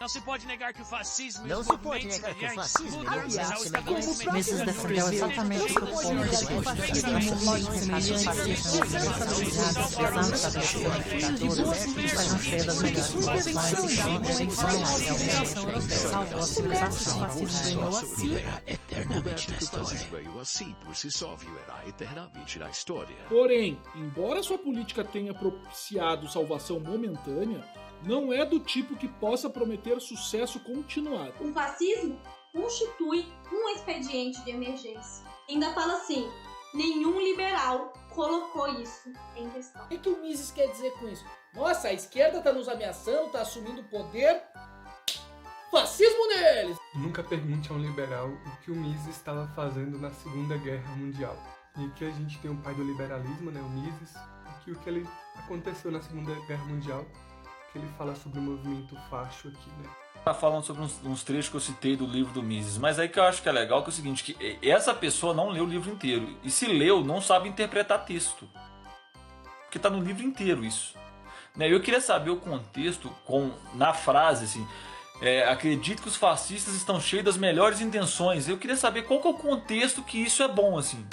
Não se pode negar que o fascismo Não se pode negar que o fascismo é Mises defendeu exatamente o que o povo Porém, embora sua política tenha propiciado salvação momentânea, não é do tipo que possa prometer sucesso continuado. O fascismo constitui um expediente de emergência. Ainda fala assim, nenhum liberal colocou isso em questão. O que o Mises quer dizer com isso? Nossa, a esquerda tá nos ameaçando, tá assumindo o poder. Fascismo neles! Nunca pergunte a um liberal o que o Mises estava fazendo na Segunda Guerra Mundial. E que a gente tem o pai do liberalismo, né, o Mises, e que o que ele aconteceu na Segunda Guerra Mundial, que ele fala sobre o movimento facho aqui, né? Tá falando sobre uns trechos que eu citei do livro do Mises, mas aí que eu acho que é legal que é o seguinte, que essa pessoa não leu o livro inteiro, e se leu, não sabe interpretar texto, porque tá no livro inteiro isso. Eu queria saber o contexto na frase, assim, acredito que os fascistas estão cheios das melhores intenções. Eu queria saber qual que é o contexto que isso é bom, assim.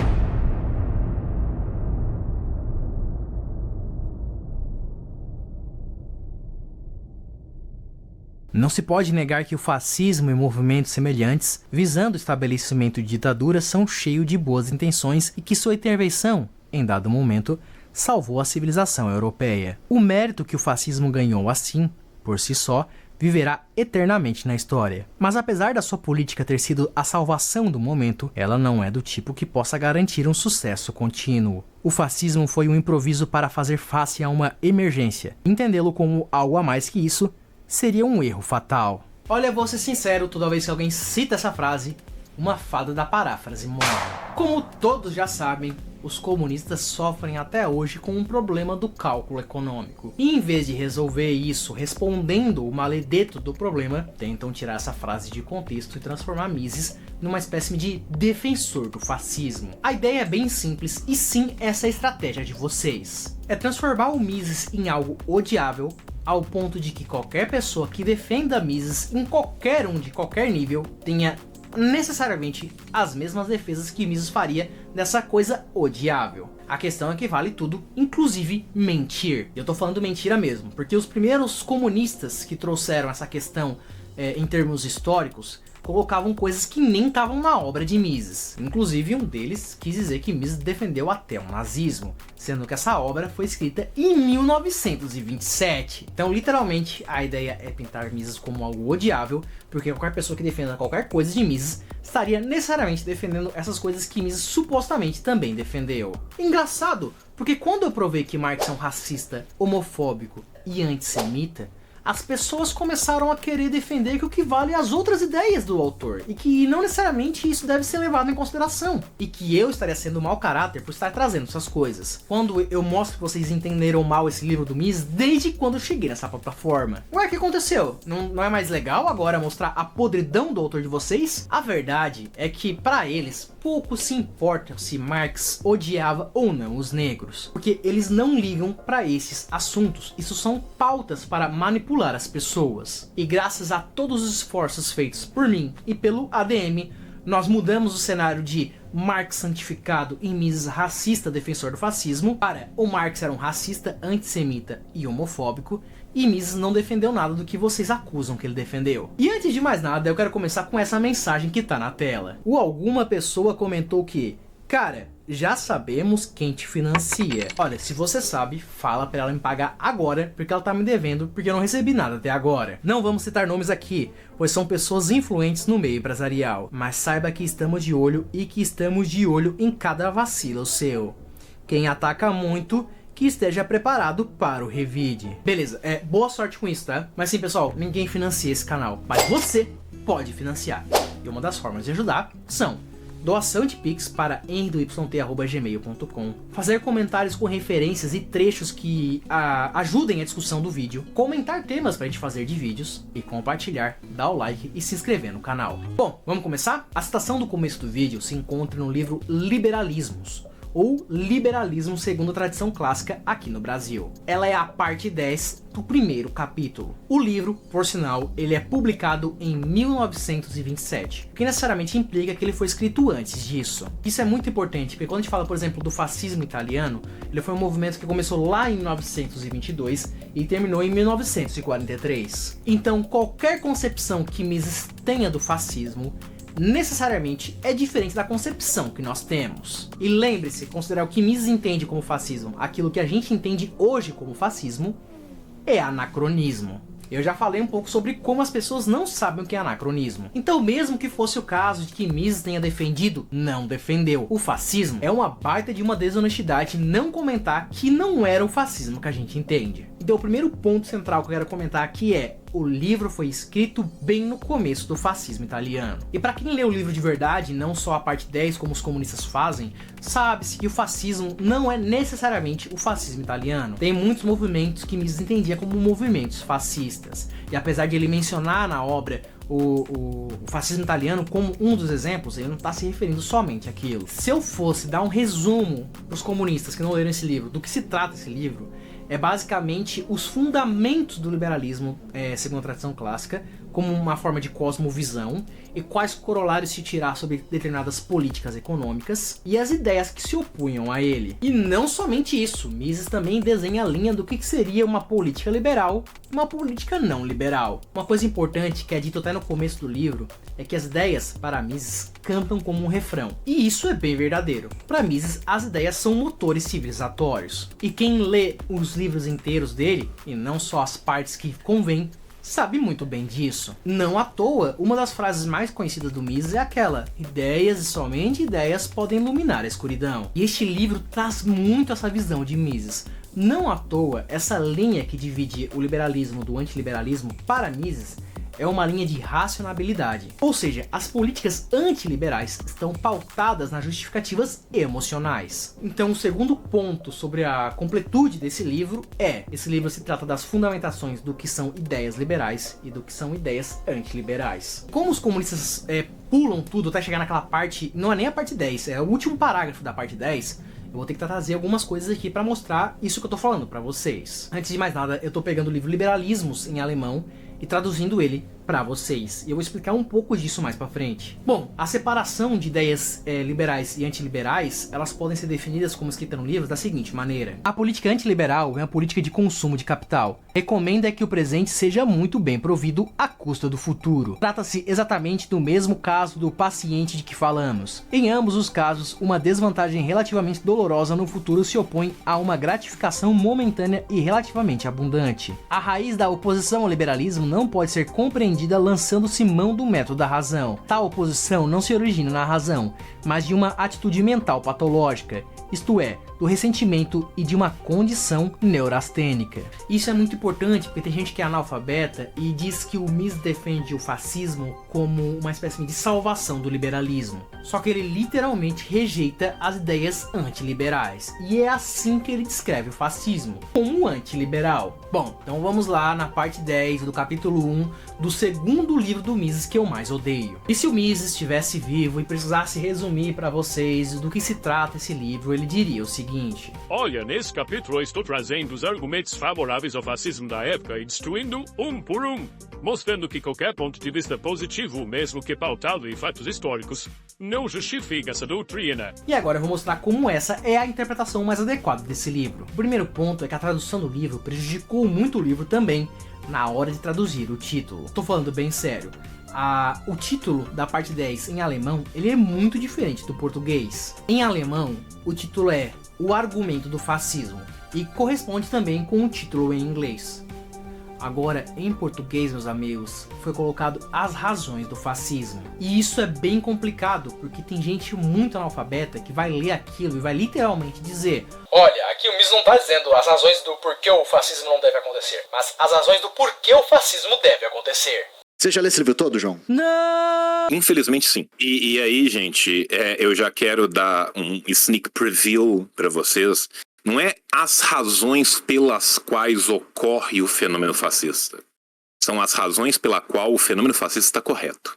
Não se pode negar que o fascismo e movimentos semelhantes, visando o estabelecimento de ditaduras, são cheios de boas intenções e que sua intervenção, em dado momento, salvou a civilização europeia. O mérito que o fascismo ganhou assim, por si só, viverá eternamente na história. Mas apesar da sua política ter sido a salvação do momento, ela não é do tipo que possa garantir um sucesso contínuo. O fascismo foi um improviso para fazer face a uma emergência. Entendê-lo como algo a mais que isso seria um erro fatal. Olha, vou ser sincero, toda vez que alguém cita essa frase, uma fada da paráfrase moral. Como todos já sabem, os comunistas sofrem até hoje com um problema do cálculo econômico. E em vez de resolver isso respondendo o maledeto do problema, tentam tirar essa frase de contexto e transformar Mises numa espécie de defensor do fascismo. A ideia é bem simples e sim, essa é a estratégia de vocês. É transformar o Mises em algo odiável, ao ponto de que qualquer pessoa que defenda Mises em qualquer nível tenha necessariamente as mesmas defesas que Mises faria dessa coisa odiável. A questão é que vale tudo, inclusive mentir. Eu tô falando mentira mesmo, porque os primeiros comunistas que trouxeram essa questão em termos históricos colocavam coisas que nem estavam na obra de Mises. Inclusive um deles quis dizer que Mises defendeu até o nazismo, sendo que essa obra foi escrita em 1927. Então literalmente a ideia é pintar Mises como algo odiável, porque qualquer pessoa que defenda qualquer coisa de Mises estaria necessariamente defendendo essas coisas que Mises supostamente também defendeu. Engraçado, porque quando eu provei que Marx é um racista, homofóbico e antissemita, as pessoas começaram a querer defender que o que vale é as outras ideias do autor, e que não necessariamente isso deve ser levado em consideração, e que eu estaria sendo mau caráter por estar trazendo essas coisas. Quando eu mostro que vocês entenderam mal esse livro do Mises desde quando eu cheguei nessa plataforma. Ué, o que aconteceu? Não é mais legal agora mostrar a podridão do autor de vocês? A verdade é que, para eles, pouco se importa se Marx odiava ou não os negros, porque eles não ligam para esses assuntos. Isso são pautas para manipular as pessoas. E graças a todos os esforços feitos por mim e pelo ADM, nós mudamos o cenário de Marx santificado e Mises racista defensor do fascismo para o Marx era um racista, antissemita e homofóbico, e Mises não defendeu nada do que vocês acusam que ele defendeu. E antes de mais nada, eu quero começar com essa mensagem que tá na tela. Alguma pessoa comentou que, cara, já sabemos quem te financia. Olha, se você sabe, fala pra ela me pagar agora, porque ela tá me devendo, porque eu não recebi nada até agora. Não vamos citar nomes aqui, pois são pessoas influentes no meio empresarial. Mas saiba que estamos de olho e que estamos de olho em cada vacilo seu. Quem ataca muito, que esteja preparado para o revide. Beleza, boa sorte com isso, tá? Mas sim, pessoal, ninguém financia esse canal, mas você pode financiar. E uma das formas de ajudar são doação de Pix para henrydoyt@gmail.com, fazer comentários com referências e trechos que ajudem a discussão do vídeo, comentar temas pra gente fazer de vídeos e compartilhar, dar o like e se inscrever no canal. Bom, vamos começar? A citação do começo do vídeo se encontra no livro Liberalismos, ou liberalismo segundo a tradição clássica aqui no Brasil. Ela é a parte 10 do primeiro capítulo. O livro, por sinal, ele é publicado em 1927, o que necessariamente implica que ele foi escrito antes disso. Isso é muito importante, porque quando a gente fala, por exemplo, do fascismo italiano, ele foi um movimento que começou lá em 1922 e terminou em 1943. Então, qualquer concepção que Mises tenha do fascismo necessariamente é diferente da concepção que nós temos. E lembre-se, considerar o que Mises entende como fascismo, aquilo que a gente entende hoje como fascismo, é anacronismo. Eu já falei um pouco sobre como as pessoas não sabem o que é anacronismo. Então, mesmo que fosse o caso de que Mises tenha defendido, não defendeu o fascismo, é uma baita de uma desonestidade não comentar que não era o fascismo que a gente entende. Então, o primeiro ponto central que eu quero comentar aqui é: o livro foi escrito bem no começo do fascismo italiano. E para quem lê o livro de verdade, não só a parte 10 como os comunistas fazem, sabe-se que o fascismo não é necessariamente o fascismo italiano. Tem muitos movimentos que Mises entendia como movimentos fascistas. E apesar de ele mencionar na obra o fascismo italiano como um dos exemplos, ele não está se referindo somente àquilo. Se eu fosse dar um resumo para os comunistas que não leram esse livro, do que se trata esse livro, é basicamente os fundamentos do liberalismo, segundo a tradição clássica, como uma forma de cosmovisão, e quais corolários se tirar sobre determinadas políticas econômicas, e as ideias que se opunham a ele. E não somente isso, Mises também desenha a linha do que seria uma política liberal e uma política não liberal. Uma coisa importante, que é dito até no começo do livro, é que as ideias, para Mises, cantam como um refrão. E isso é bem verdadeiro. Para Mises, as ideias são motores civilizatórios. E quem lê os livros inteiros dele, e não só as partes que convém, sabe muito bem disso. Não à toa, uma das frases mais conhecidas do Mises é aquela: ideias e somente ideias podem iluminar a escuridão. E este livro traz muito essa visão de Mises. Não à toa, essa linha que divide o liberalismo do antiliberalismo, para Mises, é uma linha de racionalidade. Ou seja, as políticas antiliberais estão pautadas nas justificativas emocionais. Então, o segundo ponto sobre a completude desse livro é: esse livro se trata das fundamentações do que são ideias liberais e do que são ideias antiliberais. Como os comunistas pulam tudo até chegar naquela parte, não é nem a parte 10, é o último parágrafo da parte 10, eu vou ter que trazer algumas coisas aqui para mostrar isso que eu tô falando para vocês. Antes de mais nada, eu tô pegando o livro Liberalismos em alemão e traduzindo ele para vocês. E eu vou explicar um pouco disso mais para frente. Bom, a separação de ideias liberais e antiliberais, elas podem ser definidas como escrita no livro da seguinte maneira: a política antiliberal é uma política de consumo de capital. Recomenda que o presente seja muito bem provido à custa do futuro. Trata-se exatamente do mesmo caso do paciente de que falamos. Em ambos os casos, uma desvantagem relativamente dolorosa no futuro se opõe a uma gratificação momentânea e relativamente abundante. A raiz da oposição ao liberalismo não pode ser compreendida lançando-se mão do método da razão. Tal oposição não se origina na razão, mas de uma atitude mental patológica, isto é, do ressentimento e de uma condição neurastênica. Isso é muito importante porque tem gente que é analfabeta e diz que o Mises defende o fascismo como uma espécie de salvação do liberalismo. Só que ele literalmente rejeita as ideias antiliberais. E é assim que ele descreve o fascismo, como antiliberal. Bom, então vamos lá na parte 10 do capítulo 1 do segundo livro do Mises que eu mais odeio. E se o Mises estivesse vivo e precisasse resumir para vocês do que se trata esse livro, ele diria o seguinte: olha, nesse capítulo eu estou trazendo os argumentos favoráveis ao fascismo da época e destruindo um por um, mostrando que qualquer ponto de vista positivo, mesmo que pautado em fatos históricos, não justifica essa doutrina. E agora eu vou mostrar como essa é a interpretação mais adequada desse livro. O primeiro ponto é que a tradução do livro prejudicou muito o livro também na hora de traduzir o título. Tô falando bem sério. O título da parte 10 em alemão, ele é muito diferente do português. Em alemão, o título é O Argumento do Fascismo e corresponde também com o título em inglês. Agora, em português, meus amigos, foi colocado As Razões do Fascismo. E isso é bem complicado, porque tem gente muito analfabeta que vai ler aquilo e vai literalmente dizer: olha, aqui o Mises não está dizendo as razões do porquê o fascismo não deve acontecer, mas as razões do porquê o fascismo deve acontecer. Você já leu esse livro todo, João? Não! Infelizmente, sim. E aí, gente, eu já quero dar um sneak preview para vocês. Não é as razões pelas quais ocorre o fenômeno fascista. São as razões pela qual o fenômeno fascista está correto.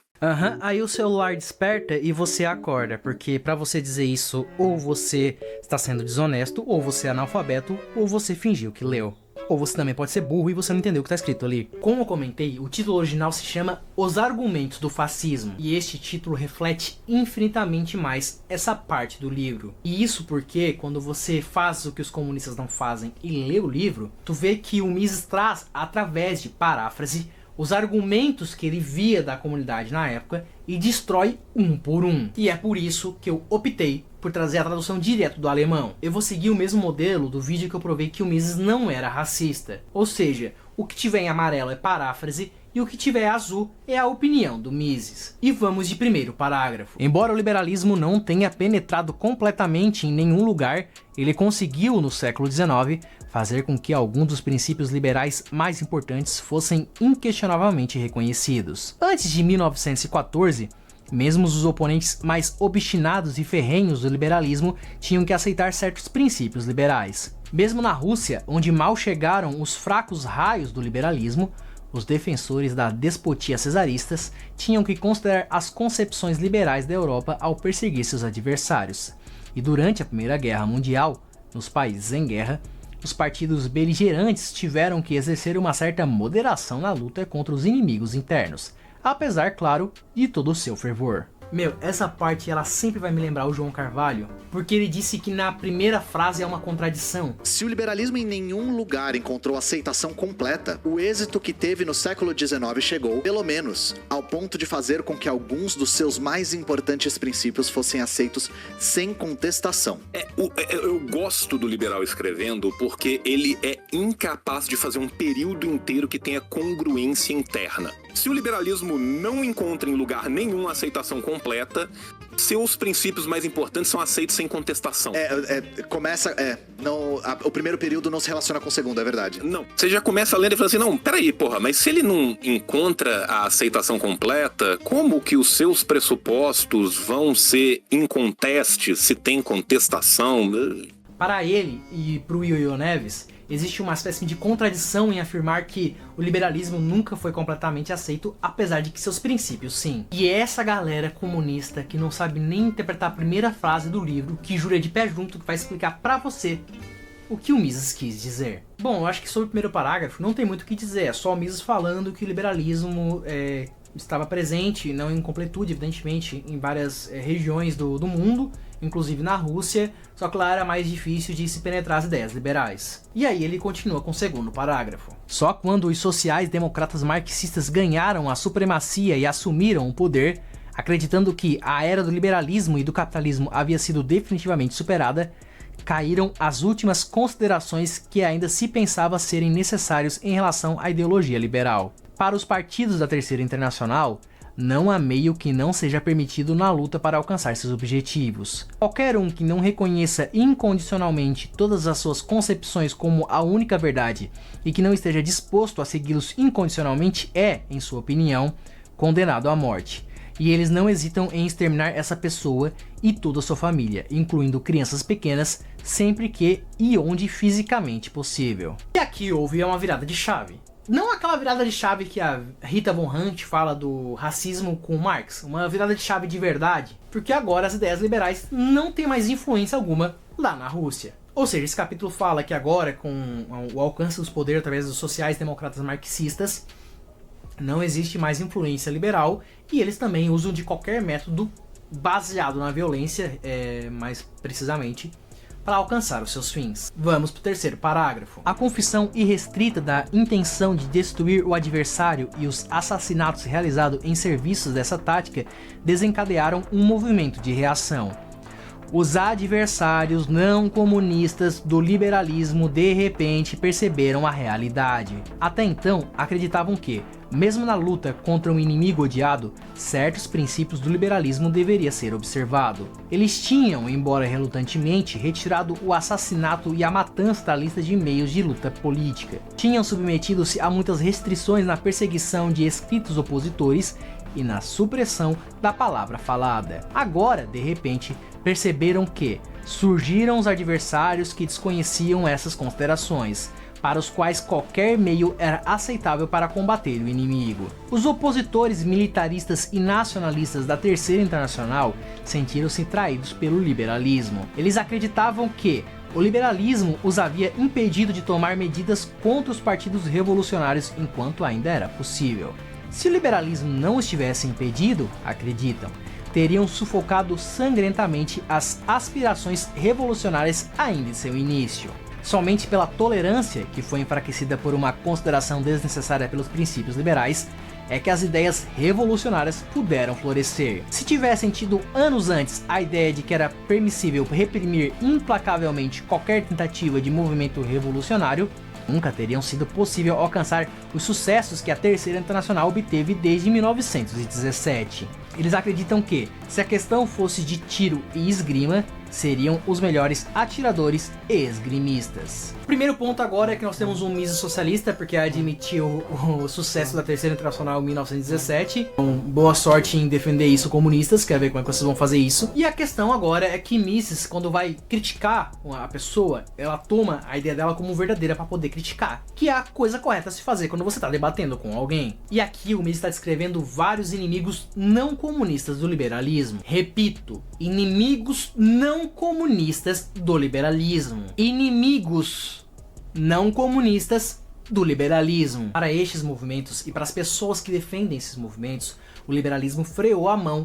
Aí o celular desperta e você acorda, porque pra você dizer isso, ou você está sendo desonesto, ou você é analfabeto, ou você fingiu que leu. Ou você também pode ser burro e você não entendeu o que está escrito ali. Como eu comentei, o título original se chama Os Argumentos do Fascismo. E este título reflete infinitamente mais essa parte do livro. E isso porque quando você faz o que os comunistas não fazem e lê o livro, tu vê que o Mises traz, através de paráfrase, os argumentos que ele via da comunidade na época e destrói um por um. E é por isso que eu optei por trazer a tradução direto do alemão. Eu vou seguir o mesmo modelo do vídeo que eu provei que o Mises não era racista. Ou seja, o que tiver em amarelo é paráfrase e o que tiver azul é a opinião do Mises. E vamos de primeiro parágrafo. Embora o liberalismo não tenha penetrado completamente em nenhum lugar, ele conseguiu, no século XIX, fazer com que alguns dos princípios liberais mais importantes fossem inquestionavelmente reconhecidos. Antes de 1914, mesmo os oponentes mais obstinados e ferrenhos do liberalismo tinham que aceitar certos princípios liberais. Mesmo na Rússia, onde mal chegaram os fracos raios do liberalismo, os defensores da despotia cesaristas tinham que considerar as concepções liberais da Europa ao perseguir seus adversários. E durante a Primeira Guerra Mundial, nos países em guerra, os partidos beligerantes tiveram que exercer uma certa moderação na luta contra os inimigos internos, apesar, claro, de todo o seu fervor. Meu, essa parte ela sempre vai me lembrar o João Carvalho, porque ele disse que na primeira frase é uma contradição. Se o liberalismo em nenhum lugar encontrou aceitação completa, o êxito que teve no século XIX chegou, pelo menos, ao ponto de fazer com que alguns dos seus mais importantes princípios fossem aceitos sem contestação. Eu gosto do liberal escrevendo porque ele é incapaz de fazer um período inteiro que tenha congruência interna. Se o liberalismo não encontra em lugar nenhum a aceitação completa, seus princípios mais importantes são aceitos sem contestação. O primeiro período não se relaciona com o segundo, é verdade. Não, você já começa lendo e fala assim, não, peraí, porra, mas se ele não encontra a aceitação completa, como que os seus pressupostos vão ser incontestes se tem contestação? Para ele e para o Ioiô Neves, existe uma espécie de contradição em afirmar que o liberalismo nunca foi completamente aceito, apesar de que seus princípios sim. E é essa galera comunista que não sabe nem interpretar a primeira frase do livro, que jura de pé junto que vai explicar pra você o que o Mises quis dizer. Bom, eu acho que sobre o primeiro parágrafo não tem muito o que dizer, é só o Mises falando que o liberalismo estava presente, não em completude, evidentemente, em várias regiões do mundo, inclusive na Rússia, só que lá era mais difícil de se penetrar as ideias liberais. E aí ele continua com o segundo parágrafo. Só quando os sociais-democratas marxistas ganharam a supremacia e assumiram o poder, acreditando que a era do liberalismo e do capitalismo havia sido definitivamente superada, caíram as últimas considerações que ainda se pensava serem necessários em relação à ideologia liberal. Para os partidos da Terceira Internacional, não há meio que não seja permitido na luta para alcançar seus objetivos. Qualquer um que não reconheça incondicionalmente todas as suas concepções como a única verdade e que não esteja disposto a segui-los incondicionalmente é, em sua opinião, condenado à morte. E eles não hesitam em exterminar essa pessoa e toda a sua família, incluindo crianças pequenas, sempre que e onde fisicamente possível. E aqui houve uma virada de chave. Não aquela virada de chave que a Rita Von Hunt fala do racismo com Marx, uma virada de chave de verdade, porque agora as ideias liberais não têm mais influência alguma lá na Rússia. Ou seja, esse capítulo fala que agora, com o alcance dos poderes através dos sociais-democratas marxistas, não existe mais influência liberal e eles também usam de qualquer método baseado na violência, mais precisamente, para alcançar os seus fins. Vamos para o terceiro parágrafo. A confissão irrestrita da intenção de destruir o adversário e os assassinatos realizados em serviços dessa tática desencadearam um movimento de reação. Os adversários não comunistas do liberalismo de repente perceberam a realidade. Até então, acreditavam que, mesmo na luta contra um inimigo odiado, certos princípios do liberalismo deveriam ser observados. Eles tinham, embora relutantemente, retirado o assassinato e a matança da lista de meios de luta política. Tinham submetido-se a muitas restrições na perseguição de escritos opositores e na supressão da palavra falada. Agora, de repente, perceberam que surgiram os adversários que desconheciam essas considerações, para os quais qualquer meio era aceitável para combater o inimigo. Os opositores militaristas e nacionalistas da Terceira Internacional sentiram-se traídos pelo liberalismo. Eles acreditavam que o liberalismo os havia impedido de tomar medidas contra os partidos revolucionários enquanto ainda era possível. Se o liberalismo não estivesse impedido, acreditam, teriam sufocado sangrentamente as aspirações revolucionárias ainda em seu início. Somente pela tolerância, que foi enfraquecida por uma consideração desnecessária pelos princípios liberais, é que as ideias revolucionárias puderam florescer. Se tivessem tido anos antes a ideia de que era permissível reprimir implacavelmente qualquer tentativa de movimento revolucionário, nunca teriam sido possível alcançar os sucessos que a Terceira Internacional obteve desde 1917. Eles acreditam que, se a questão fosse de tiro e esgrima, seriam os melhores atiradores e esgrimistas. O primeiro ponto agora é que nós temos um Mises socialista, porque admitiu o sucesso da Terceira Internacional em 1917. Então, boa sorte em defender isso, comunistas, quer ver como é que vocês vão fazer isso. E a questão agora é que Mises, quando vai criticar a pessoa, ela toma a ideia dela como verdadeira para poder criticar, que é a coisa correta a se fazer quando você está debatendo com alguém. E aqui o Mises está descrevendo vários inimigos não comunistas do liberalismo. Repito, inimigos não comunistas do liberalismo. Inimigos não comunistas do liberalismo. Para estes movimentos e para as pessoas que defendem esses movimentos, o liberalismo freou a mão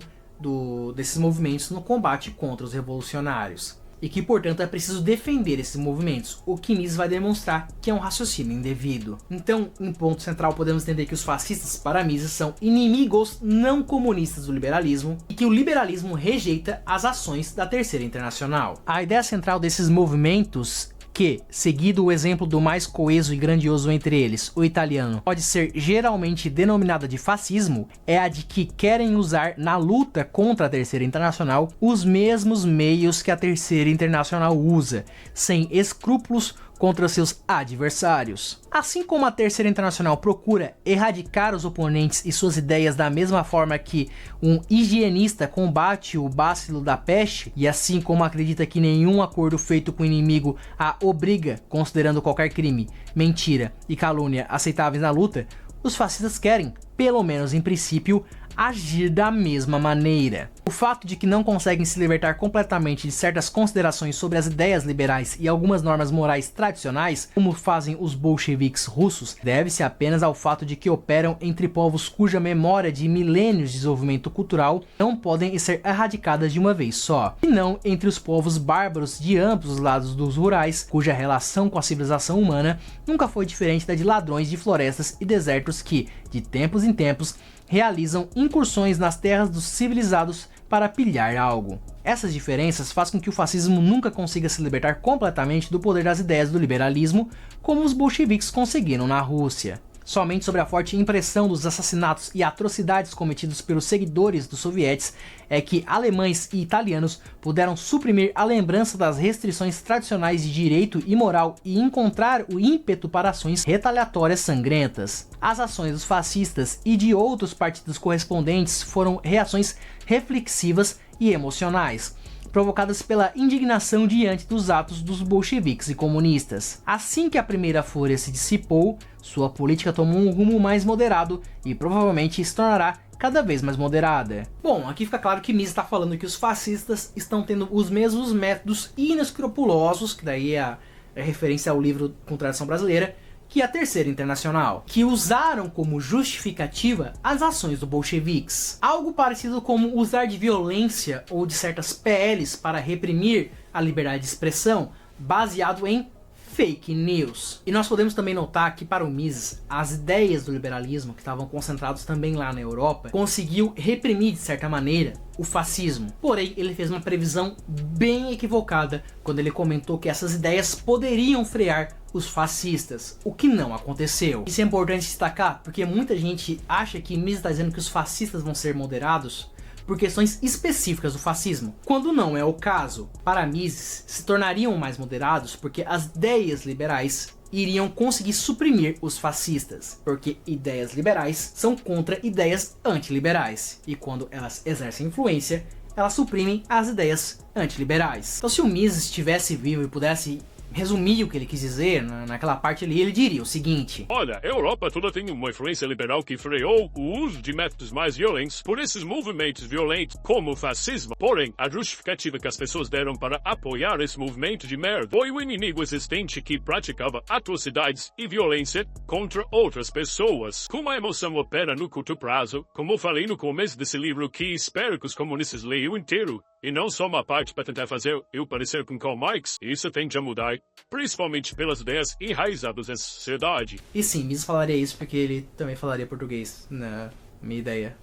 desses movimentos no combate contra os revolucionários. E que, portanto, é preciso defender esses movimentos, o que Mises vai demonstrar que é um raciocínio indevido. Então, em ponto central, podemos entender que os fascistas, para Mises, são inimigos não comunistas do liberalismo e que o liberalismo rejeita as ações da Terceira Internacional. A ideia central desses movimentos que, seguido o exemplo do mais coeso e grandioso entre eles, o italiano, pode ser geralmente denominada de fascismo, é a de que querem usar na luta contra a Terceira Internacional os mesmos meios que a Terceira Internacional usa, sem escrúpulos contra seus adversários. Assim como a Terceira Internacional procura erradicar os oponentes e suas ideias da mesma forma que um higienista combate o bácilo da peste, e assim como acredita que nenhum acordo feito com o inimigo a obriga, considerando qualquer crime, mentira e calúnia aceitáveis na luta, os fascistas querem, pelo menos em princípio, agir da mesma maneira. O fato de que não conseguem se libertar completamente de certas considerações sobre as ideias liberais e algumas normas morais tradicionais, como fazem os bolcheviques russos, deve-se apenas ao fato de que operam entre povos cuja memória de milênios de desenvolvimento cultural não podem ser erradicadas de uma vez só, e não entre os povos bárbaros de ambos os lados dos rurais, cuja relação com a civilização humana nunca foi diferente da de ladrões de florestas e desertos que, de tempos em tempos, realizam incursões nas terras dos civilizados para pilhar algo. Essas diferenças fazem com que o fascismo nunca consiga se libertar completamente do poder das ideias do liberalismo, como os bolcheviques conseguiram na Rússia. Somente sobre a forte impressão dos assassinatos e atrocidades cometidos pelos seguidores dos sovietes é que alemães e italianos puderam suprimir a lembrança das restrições tradicionais de direito e moral e encontrar o ímpeto para ações retaliatórias sangrentas. As ações dos fascistas e de outros partidos correspondentes foram reações reflexivas e emocionais, provocadas pela indignação diante dos atos dos bolcheviques e comunistas. Assim que a primeira fúria se dissipou, sua política tomou um rumo mais moderado e provavelmente se tornará cada vez mais moderada. Bom, aqui fica claro que Mises está falando que os fascistas estão tendo os mesmos métodos inescrupulosos, que daí é a referência ao livro com tradição brasileira, que a Terceira Internacional, que usaram como justificativa as ações do bolcheviques. Algo parecido como usar de violência ou de certas PLs para reprimir a liberdade de expressão, baseado em fake news. E nós podemos também notar que para o Mises, as ideias do liberalismo, que estavam concentrados também lá na Europa, conseguiu reprimir de certa maneira o fascismo. Porém, ele fez uma previsão bem equivocada quando ele comentou que essas ideias poderiam frear os fascistas, o que não aconteceu. Isso é importante destacar porque muita gente acha que Mises está dizendo que os fascistas vão ser moderados por questões específicas do fascismo, quando não é o caso. Para Mises, se tornariam mais moderados porque as ideias liberais iriam conseguir suprimir os fascistas, porque ideias liberais são contra ideias antiliberais, e quando elas exercem influência, elas suprimem as ideias antiliberais. Então, se o Mises estivesse vivo e pudesse resumir o que ele quis dizer, naquela parte ali, ele diria o seguinte: olha, a Europa toda tem uma influência liberal que freou o uso de métodos mais violentos por esses movimentos violentos, como o fascismo. Porém, a justificativa que as pessoas deram para apoiar esse movimento de merda foi o inimigo existente que praticava atrocidades e violência contra outras pessoas. Como a emoção opera no curto prazo, como eu falei no começo desse livro, que espero que os comunistas leiam inteiro, e não só uma parte para tentar fazer eu parecer com Karl Marx, isso tende a mudar, principalmente pelas ideias enraizadas nessa sociedade. E sim, Mises falaria isso porque ele também falaria português, na minha ideia.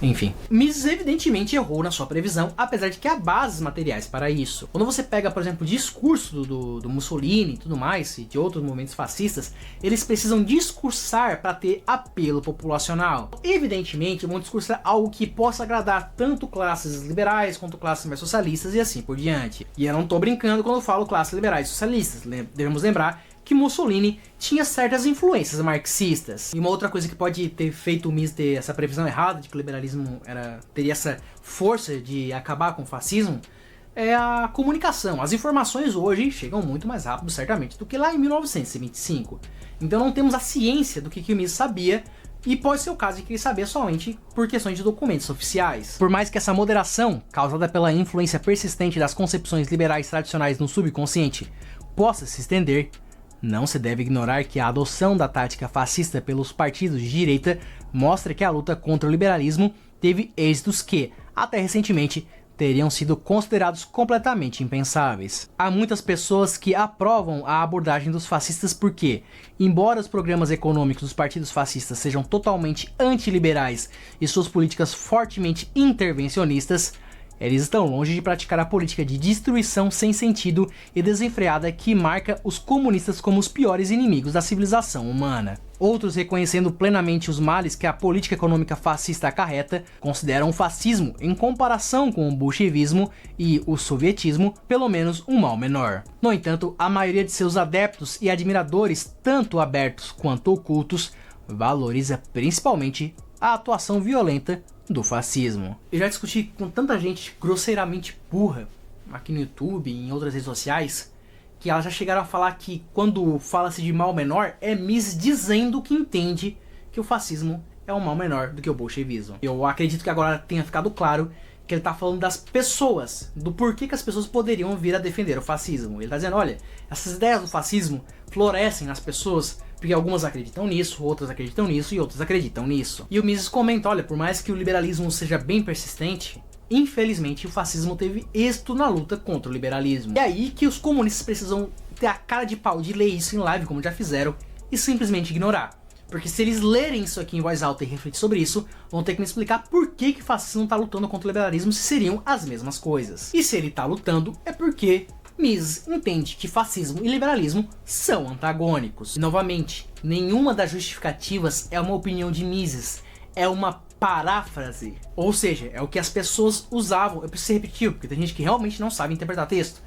Enfim, Mises evidentemente errou na sua previsão, apesar de que há bases materiais para isso. Quando você pega, por exemplo, o discurso do Mussolini e tudo mais, e de outros movimentos fascistas, eles precisam discursar para ter apelo populacional. Evidentemente, vão discursar algo que possa agradar tanto classes liberais quanto classes mais socialistas e assim por diante. E eu não tô brincando quando eu falo classes liberais e socialistas, devemos lembrar que Mussolini tinha certas influências marxistas. E uma outra coisa que pode ter feito o Mises ter essa previsão errada de que o liberalismo teria essa força de acabar com o fascismo é a comunicação. As informações hoje chegam muito mais rápido, certamente, do que lá em 1925. Então não temos a ciência do que o Mises sabia, e pode ser o caso de que ele sabia somente por questões de documentos oficiais. Por mais que essa moderação, causada pela influência persistente das concepções liberais tradicionais no subconsciente, possa se estender, não se deve ignorar que a adoção da tática fascista pelos partidos de direita mostra que a luta contra o liberalismo teve êxitos que, até recentemente, teriam sido considerados completamente impensáveis. Há muitas pessoas que aprovam a abordagem dos fascistas porque, embora os programas econômicos dos partidos fascistas sejam totalmente antiliberais e suas políticas fortemente intervencionistas, eles estão longe de praticar a política de destruição sem sentido e desenfreada que marca os comunistas como os piores inimigos da civilização humana. Outros, reconhecendo plenamente os males que a política econômica fascista acarreta, consideram o fascismo, em comparação com o bolchevismo e o sovietismo, pelo menos um mal menor. No entanto, a maioria de seus adeptos e admiradores, tanto abertos quanto ocultos, valoriza principalmente a atuação violenta do fascismo. Eu já discuti com tanta gente grosseiramente burra aqui no YouTube e em outras redes sociais que elas já chegaram a falar que quando fala-se de mal menor é Mises dizendo que entende que o fascismo é um mal menor do que o bolchevismo. Eu acredito que agora tenha ficado claro que ele está falando das pessoas, do porquê que as pessoas poderiam vir a defender o fascismo. Ele está dizendo, olha, essas ideias do fascismo florescem nas pessoas porque algumas acreditam nisso, outras acreditam nisso e outras acreditam nisso. E o Mises comenta, olha, por mais que o liberalismo seja bem persistente, infelizmente o fascismo teve êxito na luta contra o liberalismo. É aí que os comunistas precisam ter a cara de pau de ler isso em live, como já fizeram, e simplesmente ignorar. Porque se eles lerem isso aqui em voz alta e refletir sobre isso, vão ter que me explicar por que o fascismo está lutando contra o liberalismo se seriam as mesmas coisas. E se ele está lutando, é porque Mises entende que fascismo e liberalismo são antagônicos. E, novamente, nenhuma das justificativas é uma opinião de Mises, é uma paráfrase. Ou seja, é o que as pessoas usavam, eu preciso repetir, porque tem gente que realmente não sabe interpretar texto.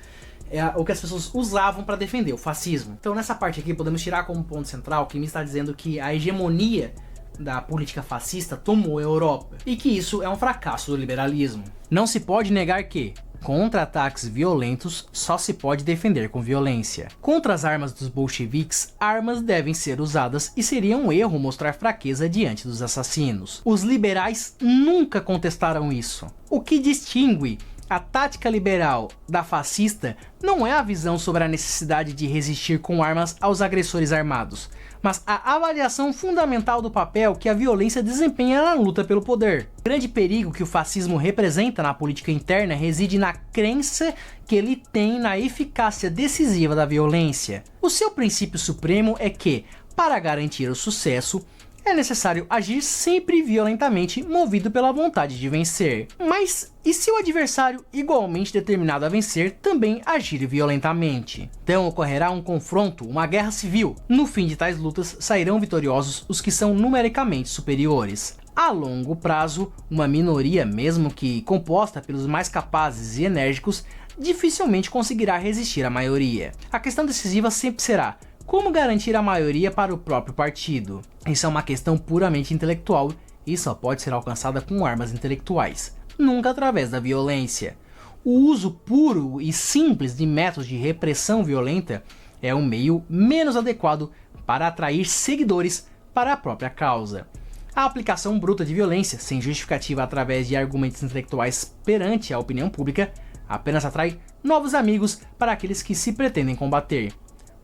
É o que as pessoas usavam para defender o fascismo. Então nessa parte aqui podemos tirar como ponto central que Mises está dizendo que a hegemonia da política fascista tomou a Europa e que isso é um fracasso do liberalismo. Não se pode negar que contra ataques violentos só se pode defender com violência. Contra as armas dos bolcheviques, armas devem ser usadas e seria um erro mostrar fraqueza diante dos assassinos. Os liberais nunca contestaram isso. O que distingue a tática liberal da fascista não é a visão sobre a necessidade de resistir com armas aos agressores armados, mas a avaliação fundamental do papel que a violência desempenha na luta pelo poder. O grande perigo que o fascismo representa na política interna reside na crença que ele tem na eficácia decisiva da violência. O seu princípio supremo é que, para garantir o sucesso, é necessário agir sempre violentamente, movido pela vontade de vencer. Mas e se o adversário, igualmente determinado a vencer, também agir violentamente? Então ocorrerá um confronto, uma guerra civil. No fim de tais lutas, sairão vitoriosos os que são numericamente superiores. A longo prazo, uma minoria, mesmo que composta pelos mais capazes e enérgicos, dificilmente conseguirá resistir à maioria. A questão decisiva sempre será: como garantir a maioria para o próprio partido? Isso é uma questão puramente intelectual e só pode ser alcançada com armas intelectuais, nunca através da violência. o uso puro e simples de métodos de repressão violenta é um meio menos adequado para atrair seguidores para a própria causa. A aplicação bruta de violência, sem justificativa através de argumentos intelectuais perante a opinião pública, apenas atrai novos amigos para aqueles que se pretendem combater.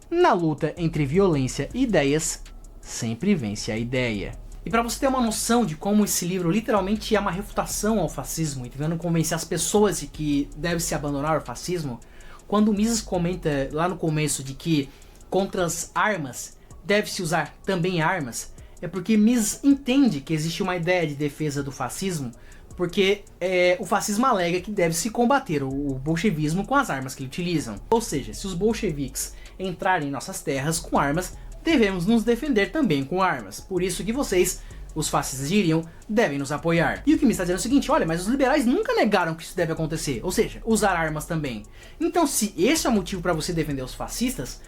Na luta entre violência e ideias, sempre vence a ideia. E para você ter uma noção de como esse livro literalmente é uma refutação ao fascismo e tentando convencer as pessoas de que deve-se abandonar o fascismo, quando o Mises comenta lá no começo de que contra as armas deve-se usar também armas, é porque Mises entende que existe uma ideia de defesa do fascismo, porque o fascismo alega que deve-se combater o bolchevismo com as armas que ele utilizam. Ou seja, se os bolcheviques entrarem em nossas terras com armas, devemos nos defender também com armas. Por isso que vocês, os fascistas diriam, devem nos apoiar. E o que me está dizendo é o seguinte, olha, mas os liberais nunca negaram que isso deve acontecer. Ou seja, usar armas também. Então se esse é o motivo para você defender os fascistas,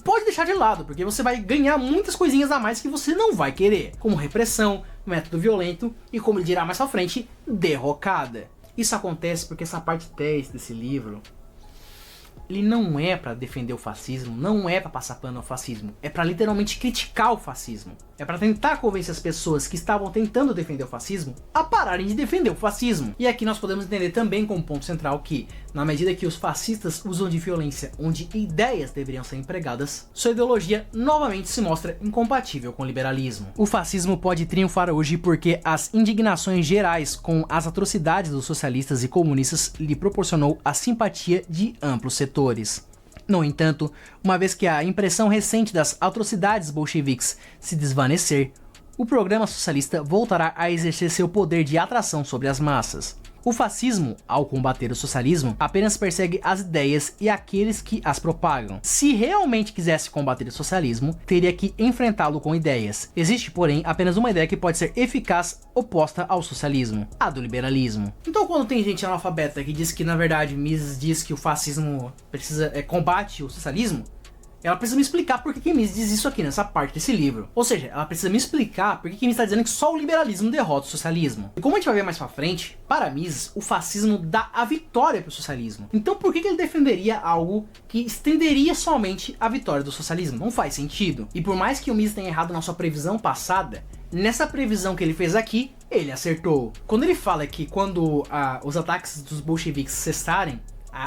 pode deixar de lado, porque você vai ganhar muitas coisinhas a mais que você não vai querer. Como repressão, método violento e, como ele dirá mais à frente, derrocada. Isso acontece porque essa parte 10 desse livro, ele não é para defender o fascismo, não é para passar pano ao fascismo, é para literalmente criticar o fascismo. É para tentar convencer as pessoas que estavam tentando defender o fascismo a pararem de defender o fascismo. E aqui nós podemos entender também como ponto central que, na medida que os fascistas usam de violência onde ideias deveriam ser empregadas, sua ideologia novamente se mostra incompatível com o liberalismo. O fascismo pode triunfar hoje porque as indignações gerais com as atrocidades dos socialistas e comunistas lhe proporcionou a simpatia de amplos setores. No entanto, uma vez que a impressão recente das atrocidades bolcheviques se desvanecer, o programa socialista voltará a exercer seu poder de atração sobre as massas. O fascismo, ao combater o socialismo, apenas persegue as ideias e aqueles que as propagam. Se realmente quisesse combater o socialismo, teria que enfrentá-lo com ideias. Existe, porém, apenas uma ideia que pode ser eficaz oposta ao socialismo, a do liberalismo. Então quando tem gente analfabeta que diz que, na verdade, Mises diz que o fascismo combate o socialismo, ela precisa me explicar por que Mises diz isso aqui nessa parte desse livro. Ou seja, ela precisa me explicar por que Mises está dizendo que só o liberalismo derrota o socialismo. E como a gente vai ver mais pra frente, para Mises, o fascismo dá a vitória para o socialismo. Então por que ele defenderia algo que estenderia somente a vitória do socialismo? Não faz sentido. E por mais que o Mises tenha errado na sua previsão passada, nessa previsão que ele fez aqui, ele acertou. Quando ele fala que quando os ataques dos bolcheviques cessarem,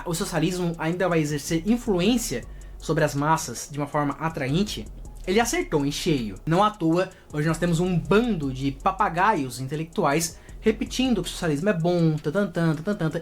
o socialismo ainda vai exercer influência sobre as massas de uma forma atraente, ele acertou em cheio. Não à toa, hoje nós temos um bando de papagaios intelectuais repetindo que o socialismo é bom,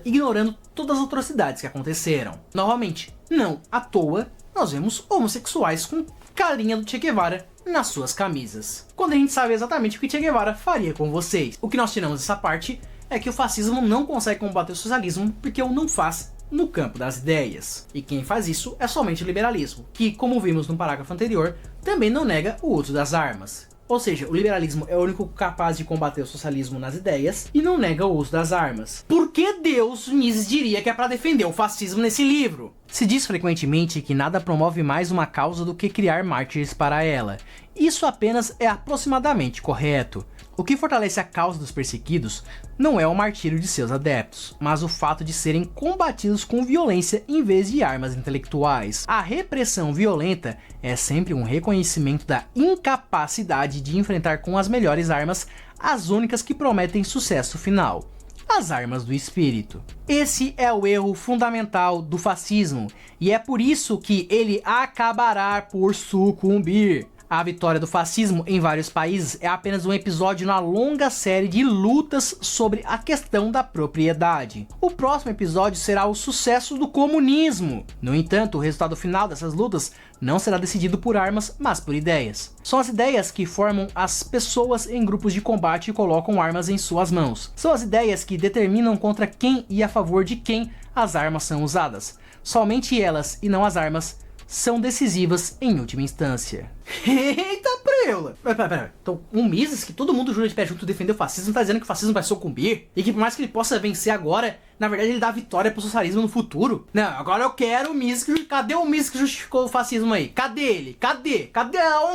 ignorando todas as atrocidades que aconteceram. Novamente, não à toa, nós vemos homossexuais com carinha do Che Guevara nas suas camisas, quando a gente sabe exatamente o que Che Guevara faria com vocês. O que nós tiramos dessa parte é que o fascismo não consegue combater o socialismo porque o não faz no campo das ideias. E quem faz isso é somente o liberalismo, que, como vimos no parágrafo anterior, também não nega o uso das armas. Ou seja, o liberalismo é o único capaz de combater o socialismo nas ideias e não nega o uso das armas. Por que Deus Mises diria que é para defender o fascismo nesse livro? Se diz frequentemente que nada promove mais uma causa do que criar mártires para ela. Isso apenas é aproximadamente correto. O que fortalece a causa dos perseguidos não é o martírio de seus adeptos, mas o fato de serem combatidos com violência em vez de armas intelectuais. A repressão violenta é sempre um reconhecimento da incapacidade de enfrentar com as melhores armas as únicas que prometem sucesso final: as armas do espírito. Esse é o erro fundamental do fascismo, e é por isso que ele acabará por sucumbir. A vitória do fascismo em vários países é apenas um episódio na longa série de lutas sobre a questão da propriedade. O próximo episódio será o sucesso do comunismo. No entanto, o resultado final dessas lutas não será decidido por armas, mas por ideias. São as ideias que formam as pessoas em grupos de combate e colocam armas em suas mãos. São as ideias que determinam contra quem e a favor de quem as armas são usadas. Somente elas, e não as armas, são decisivas em última instância. Eita, preula. Pera. Então, o Mises, que todo mundo jura de pé junto defender o fascismo, tá dizendo que o fascismo vai sucumbir? E que por mais que ele possa vencer agora, na verdade ele dá vitória pro socialismo no futuro? Não, agora eu quero o Mises. Cadê o Mises que justificou o fascismo aí? Cadê ele? Cadê?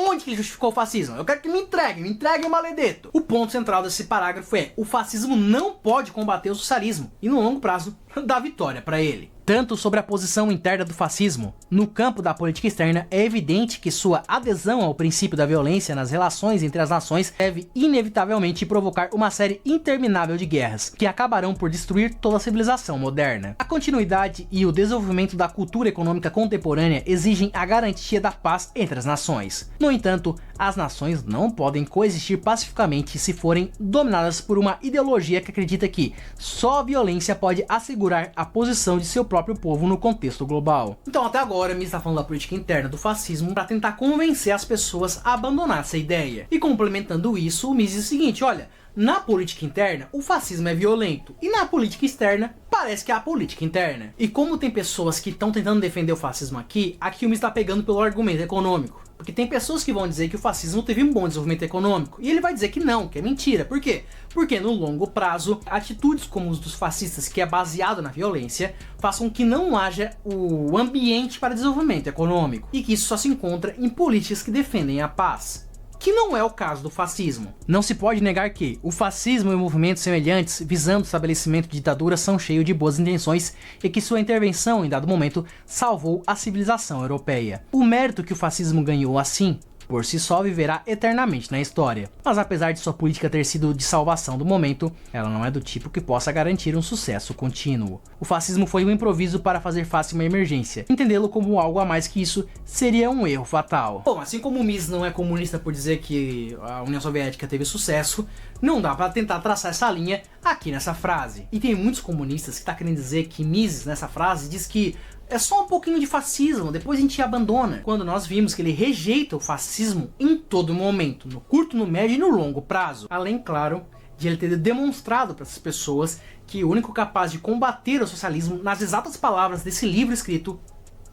Onde que ele justificou o fascismo? Eu quero que me entregue o maledeto. O ponto central desse parágrafo é: o fascismo não pode combater o socialismo e no longo prazo dá vitória pra ele. Tanto sobre a posição interna do fascismo, no campo da política externa, é evidente que sua adesão ao princípio da violência nas relações entre as nações deve inevitavelmente provocar uma série interminável de guerras, que acabarão por destruir toda a civilização moderna. A continuidade e o desenvolvimento da cultura econômica contemporânea exigem a garantia da paz entre as nações. No entanto, as nações não podem coexistir pacificamente se forem dominadas por uma ideologia que acredita que só a violência pode assegurar a posição de seu próprio povo no contexto global. Então até agora Mises está falando da política interna do fascismo para tentar convencer as pessoas a abandonar essa ideia. E complementando isso, o Mises diz o seguinte: olha, na política interna o fascismo é violento e na política externa parece que é a política interna. E como tem pessoas que estão tentando defender o fascismo aqui o Mises está pegando pelo argumento econômico. Porque tem pessoas que vão dizer que o fascismo teve um bom desenvolvimento econômico. E ele vai dizer que não, que é mentira. Por quê? Porque no longo prazo, atitudes como os dos fascistas, que é baseado na violência, façam que não haja o ambiente para desenvolvimento econômico. E que isso só se encontra em políticas que defendem a paz. Que não é o caso do fascismo. Não se pode negar que o fascismo e movimentos semelhantes visando o estabelecimento de ditaduras são cheios de boas intenções e que sua intervenção em dado momento salvou a civilização europeia. O mérito que o fascismo ganhou assim, por si só, viverá eternamente na história. Mas apesar de sua política ter sido de salvação do momento, ela não é do tipo que possa garantir um sucesso contínuo. O fascismo foi um improviso para fazer face uma emergência. Entendê-lo como algo a mais que isso seria um erro fatal. Bom, assim como o Mises não é comunista por dizer que a União Soviética teve sucesso, não dá para tentar traçar essa linha aqui nessa frase. E tem muitos comunistas que estão querendo dizer que Mises nessa frase diz que é só um pouquinho de fascismo, depois a gente abandona. Quando nós vimos que ele rejeita o fascismo em todo momento, no curto, no médio e no longo prazo. Além, claro, de ele ter demonstrado para essas pessoas que o único capaz de combater o socialismo, nas exatas palavras desse livro escrito,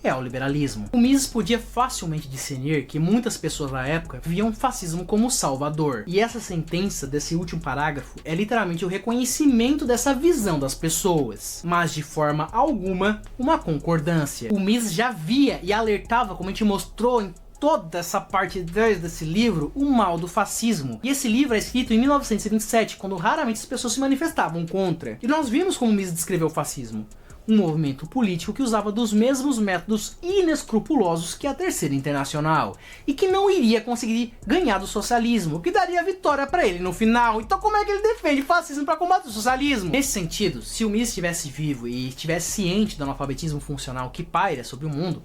é o liberalismo. O Mises podia facilmente discernir que muitas pessoas na época viam o fascismo como salvador. E essa sentença desse último parágrafo é literalmente o reconhecimento dessa visão das pessoas, mas de forma alguma uma concordância. O Mises já via e alertava, como a gente mostrou em toda essa parte 10 desse livro, o mal do fascismo. E esse livro é escrito em 1927, quando raramente as pessoas se manifestavam contra. E nós vimos como Mises descreveu o fascismo. Um movimento político que usava dos mesmos métodos inescrupulosos que a Terceira Internacional e que não iria conseguir ganhar do socialismo, o que daria vitória para ele no final. Então como é que ele defende fascismo para combater o socialismo? Nesse sentido, se o Mises estivesse vivo e estivesse ciente do analfabetismo funcional que paira sobre o mundo,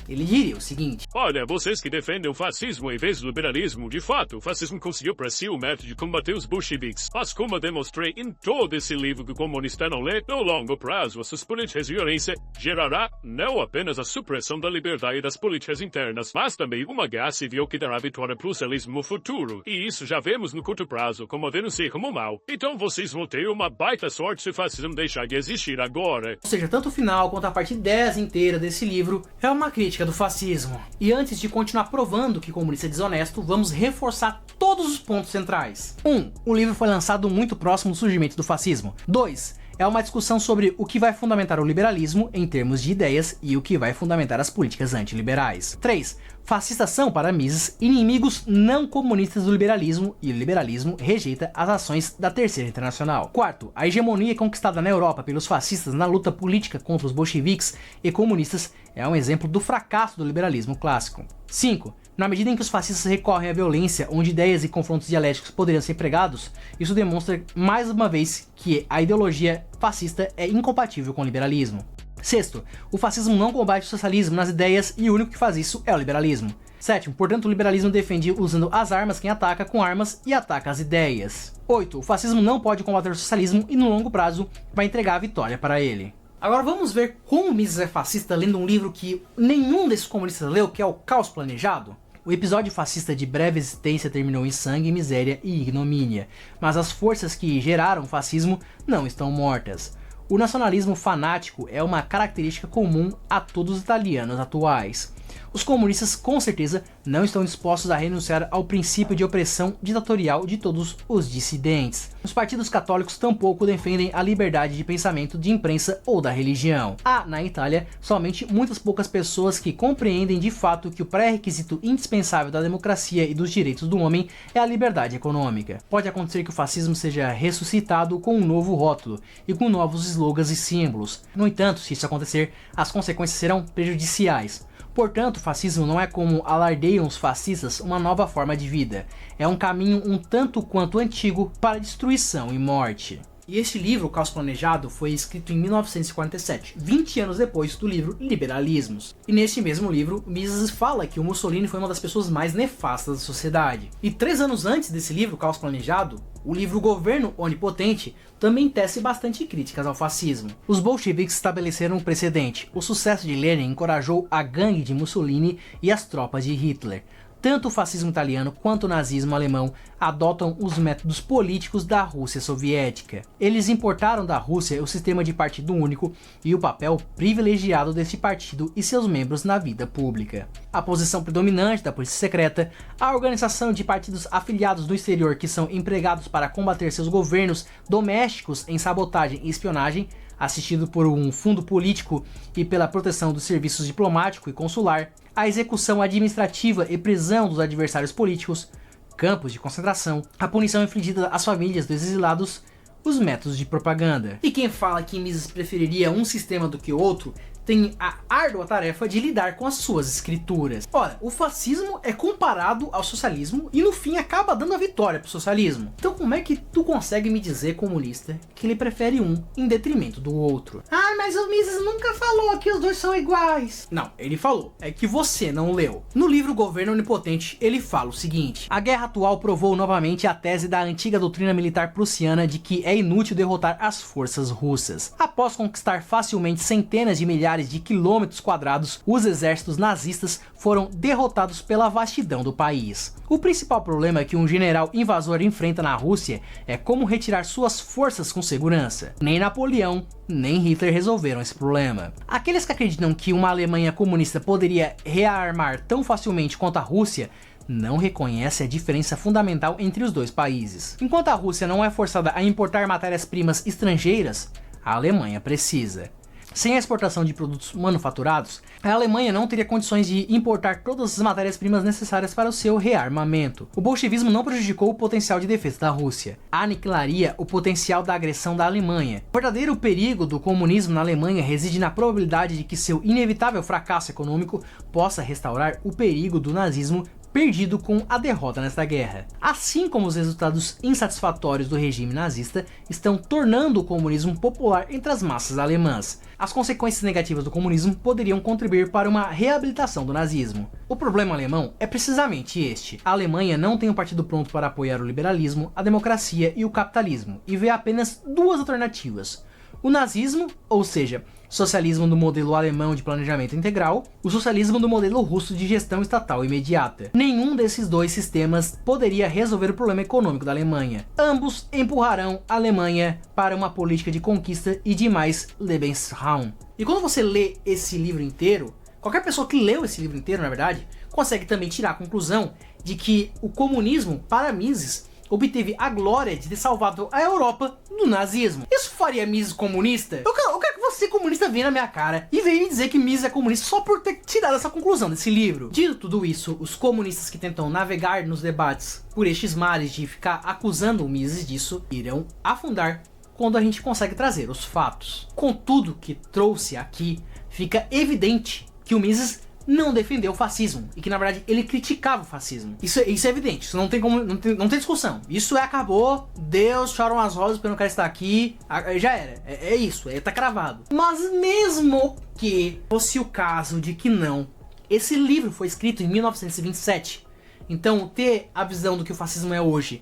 ele diria o seguinte: olha, vocês que defendem o fascismo em vez do liberalismo, de fato, o fascismo conseguiu para si o método de combater os bolcheviques. Mas como demonstrei em todo esse livro que o comunista não lê, no longo prazo, essas políticas de violência gerará não apenas a supressão da liberdade das políticas internas, mas também uma guerra civil que dará vitória para o socialismo no futuro. E isso já vemos no curto prazo, como denunciei como mal. Então vocês vão ter uma baita sorte se o fascismo deixar de existir agora. Ou seja, tanto o final quanto a parte 10 inteira desse livro é uma crítica do fascismo. E antes de continuar provando que comunista é desonesto, vamos reforçar todos os pontos centrais. 1. O livro foi lançado muito próximo do surgimento do fascismo. 2. É uma discussão sobre o que vai fundamentar o liberalismo em termos de ideias e o que vai fundamentar as políticas antiliberais. 3. Fascistas são, para Mises, inimigos não comunistas do liberalismo e o liberalismo rejeita as ações da Terceira Internacional. 4. A hegemonia conquistada na Europa pelos fascistas na luta política contra os bolcheviques e comunistas é um exemplo do fracasso do liberalismo clássico. 5. Na medida em que os fascistas recorrem à violência, onde ideias e confrontos dialéticos poderiam ser empregados, isso demonstra mais uma vez que a ideologia fascista é incompatível com o liberalismo. 6. O fascismo não combate o socialismo nas ideias e o único que faz isso é o liberalismo. 7. Portanto, o liberalismo defende usando as armas quem ataca com armas e ataca as ideias. 8. O fascismo não pode combater o socialismo e no longo prazo vai entregar a vitória para ele. Agora vamos ver como Mises é fascista lendo um livro que nenhum desses comunistas leu, que é o Caos Planejado. O episódio fascista de breve existência terminou em sangue, miséria e ignomínia, mas as forças que geraram o fascismo não estão mortas. O nacionalismo fanático é uma característica comum a todos os italianos atuais. Os comunistas com certeza não estão dispostos a renunciar ao princípio de opressão ditatorial de todos os dissidentes. Os partidos católicos tampouco defendem a liberdade de pensamento, de imprensa ou da religião. Há, na Itália, somente muitas poucas pessoas que compreendem de fato que o pré-requisito indispensável da democracia e dos direitos do homem é a liberdade econômica. Pode acontecer que o fascismo seja ressuscitado com um novo rótulo e com novos slogans e símbolos. No entanto, se isso acontecer, as consequências serão prejudiciais. Portanto, o fascismo não é, como alardeiam os fascistas, uma nova forma de vida. É um caminho um tanto quanto antigo para destruição e morte. E este livro, O Caos Planejado, foi escrito em 1947, 20 anos depois do livro Liberalismos. E neste mesmo livro, Mises fala que o Mussolini foi uma das pessoas mais nefastas da sociedade. E 3 anos antes desse livro, O Caos Planejado, o livro Governo Onipotente também tece bastante críticas ao fascismo. Os bolcheviques estabeleceram um precedente. O sucesso de Lenin encorajou a gangue de Mussolini e as tropas de Hitler. Tanto o fascismo italiano quanto o nazismo alemão adotam os métodos políticos da Rússia soviética. Eles importaram da Rússia o sistema de partido único e o papel privilegiado deste partido e seus membros na vida pública. A posição predominante da polícia secreta, a organização de partidos afiliados no exterior que são empregados para combater seus governos domésticos em sabotagem e espionagem, assistido por um fundo político e pela proteção dos serviços diplomático e consular, a execução administrativa e prisão dos adversários políticos, campos de concentração, a punição infligida às famílias dos exilados, os métodos de propaganda. E quem fala que Mises preferiria um sistema do que outro, tem a árdua tarefa de lidar com as suas escrituras. Ora, o fascismo é comparado ao socialismo e no fim acaba dando a vitória pro socialismo. Então como é que tu consegue me dizer, comunista, que ele prefere um em detrimento do outro? Ah, mas o Mises nunca falou que os dois são iguais. Não, ele falou. É que você não leu. No livro Governo Onipotente, ele fala o seguinte: a guerra atual provou novamente a tese da antiga doutrina militar prussiana de que é inútil derrotar as forças russas. Após conquistar facilmente centenas de milhares de quilômetros quadrados, os exércitos nazistas foram derrotados pela vastidão do país. O principal problema que um general invasor enfrenta na Rússia é como retirar suas forças com segurança. Nem Napoleão, nem Hitler resolveram esse problema. Aqueles que acreditam que uma Alemanha comunista poderia rearmar tão facilmente quanto a Rússia não reconhece a diferença fundamental entre os dois países. Enquanto a Rússia não é forçada a importar matérias-primas estrangeiras, a Alemanha precisa. Sem a exportação de produtos manufaturados, a Alemanha não teria condições de importar todas as matérias-primas necessárias para o seu rearmamento. O bolchevismo não prejudicou o potencial de defesa da Rússia, aniquilaria o potencial da agressão da Alemanha. O verdadeiro perigo do comunismo na Alemanha reside na probabilidade de que seu inevitável fracasso econômico possa restaurar o perigo do nazismo perdido com a derrota nesta guerra. Assim como os resultados insatisfatórios do regime nazista estão tornando o comunismo popular entre as massas alemãs, as consequências negativas do comunismo poderiam contribuir para uma reabilitação do nazismo. O problema alemão é precisamente este: a Alemanha não tem um partido pronto para apoiar o liberalismo, a democracia e o capitalismo, e vê apenas duas alternativas: o nazismo, ou seja, socialismo do modelo alemão de planejamento integral, o socialismo do modelo russo de gestão estatal imediata. Nenhum desses dois sistemas poderia resolver o problema econômico da Alemanha. Ambos empurrarão a Alemanha para uma política de conquista e de mais Lebensraum. E quando você lê esse livro inteiro, qualquer pessoa que leu esse livro inteiro, na verdade, consegue também tirar a conclusão de que o comunismo, para Mises, obteve a glória de ter salvado a Europa do nazismo. Isso faria Mises comunista? Eu quero que você, comunista, venha na minha cara e venha me dizer que Mises é comunista só por ter tirado essa conclusão desse livro. Dito tudo isso, os comunistas que tentam navegar nos debates por estes mares de ficar acusando o Mises disso, irão afundar quando a gente consegue trazer os fatos. Com tudo que trouxe aqui, fica evidente que o Mises não defendeu o fascismo, e que na verdade ele criticava o fascismo. Isso é evidente, isso não tem como, não tem discussão. Isso acabou, Deus, choram as rosas porque eu não quero estar aqui, já era, é isso, tá cravado. Mas mesmo que fosse o caso de que não, esse livro foi escrito em 1927, então ter a visão do que o fascismo é hoje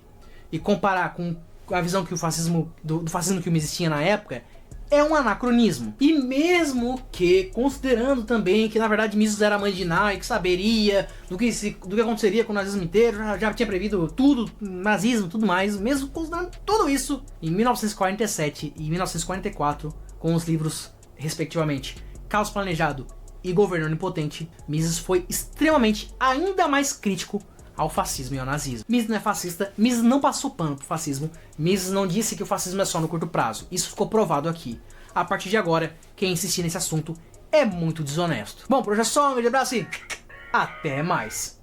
e comparar com a visão que o fascismo, do fascismo que o Mises tinha na época, é um anacronismo. E mesmo que, considerando também que na verdade Mises era mãe de Ná e que saberia do que aconteceria com o nazismo inteiro, já tinha previsto tudo, nazismo, tudo mais, mesmo considerando tudo isso, em 1947 e 1944, com os livros, respectivamente, Caos Planejado e governo onipotente, Mises foi extremamente ainda mais crítico ao fascismo e ao nazismo. Mises não é fascista, Mises não passou pano pro fascismo, Mises não disse que o fascismo é só no curto prazo. Isso ficou provado aqui. A partir de agora, quem insistir nesse assunto é muito desonesto. Bom, por hoje é só, um grande abraço e até mais.